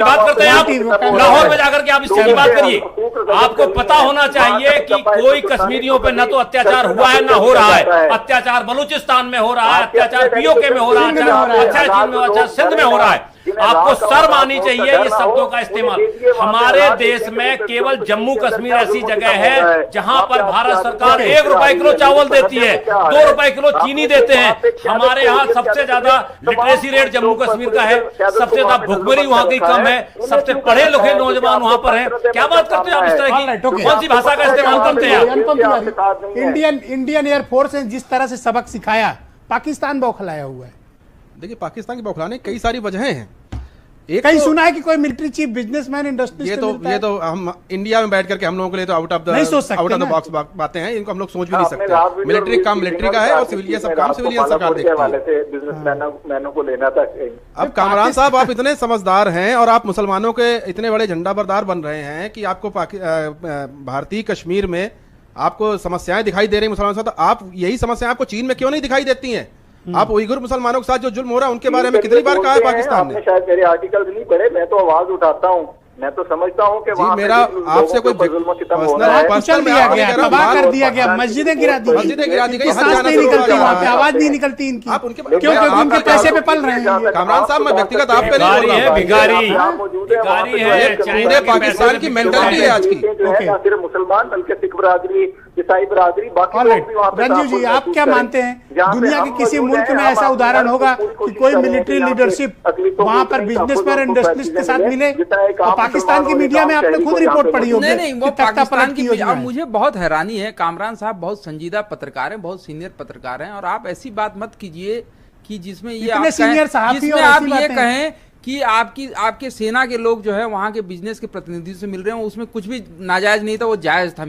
बात करते हैं आप लाहौर में जाकर के आप इसकी बात करिए। आपको पता होना चाहिए कि कोई कश्मीरियों पे न तो अत्याचार हुआ है, न हो रहा है। अत्याचार बलूचिस्तान में हो रहा है, अत्याचार पीओके में हो रहा है, अच्छा चीन में, अच्छा सिंध में हो रहा है। आपको शर्म आनी चाहिए ये शब्दों का इस्तेमाल। हमारे देश में केवल जम्मू कश्मीर ऐसी जगह है जहां पर भारत सरकार 1 रुपए किलो चावल देती है, 2 रुपए किलो चीनी देते हैं। हमारे यहाँ सबसे ज्यादा लिटरेसी रेट जम्मू कश्मीर का है, सबसे ज्यादा भुखमरी वहां की कम है, सबसे पढ़े लिखे नौजवान वहां पर हैं। क्या बात करते हैं आप इस तरह की? कौन सी भाषा का इस्तेमाल करते हैं? इंडियन एयरफोर्स ने जिस तरह से सबक सिखाया, पाकिस्तान बौखलाया हुआ है। देखिए, पाकिस्तान की बौखलाने कई सारी वजहें हैं। कहीं सुना है कि कोई मिलिट्री चीफ बिजनेसमैन इंडस्ट्री ये तो हम इंडिया में बैठ करके हम लोगों के लिए तो आउट ऑफ द बॉक्स बातें हैं। इनको हम लोग सोच भी नहीं सकते। मिलिट्री काम मिलिट्री का है और सिविलियन सब काम सिविलियन सरकार देखती है। बिजनेसमैनों को लेना था। अब कामरान साहब, आप इतने समझदार हैं और आप मुसलमानों के इतने बड़े झंडा बरदार बन रहे हैं कि आपको भारतीय कश्मीर में आपको समस्याएं दिखाई दे रही मुसलमानों के साथ। आप यही समस्याएं आपको चीन में क्यों नहीं दिखाई देती हैं? आप उइगुर मुसलमानों के साथ जो जुल्म हो रहा है उनके बारे में कितनी बार कहा है पाकिस्तान ने? शायद मेरे आर्टिकल्स नहीं पढ़े, मैं तो आवाज उठाता हूँ। मैं तो समझता हूँ कि वहाँ मेरा आपसे कोई पर्सनल दिया गया, तबाह कर दिया गया, मस्जिदें गिरा दी, सांस नहीं निकलती वहाँ पे, आवाज नहीं निकलती इनकी। आप उनके क्योंकि उनके पैसे पे पल रहे हैं। कामरान साहब, मैं व्यक्तिगत आप पे नहीं बोल रहा हूँ। भिखारी है, पूरे पाकिस्तान की मेंटालिटी है आज की। न सिर्फ मुसलमान बल्कि सिख बरादरी, ईसाई बरादरी, बाकी लोग भी वहाँ पे। रंजू जी, आप क्या मानते हैं, दुनिया के किसी मुल्क में ऐसा उदाहरण होगा कि कोई मिलिट्री लीडरशिप वहाँ पर बिजनेसमैन इंडस्ट्रियलिस्ट के साथ मिले? और पाकिस्तान की मीडिया में आपने खुद रिपोर्ट पढ़ी होगी। नहीं, वो पाकिस्तान की मीडिया। मुझे बहुत हैरानी है, कामरान साहब बहुत संजीदा पत्रकार हैं, बहुत सीनियर पत्रकार हैं, और आप ऐसी बात मत कीजिए कि जिसमें ये आप ये कहें कि आपके सेना के लोग जो है वहां के बिजनेस के प्रतिनिधि से मिल रहे हैं, उसमें कुछ भी नाजायज नहीं था, वो जायज था।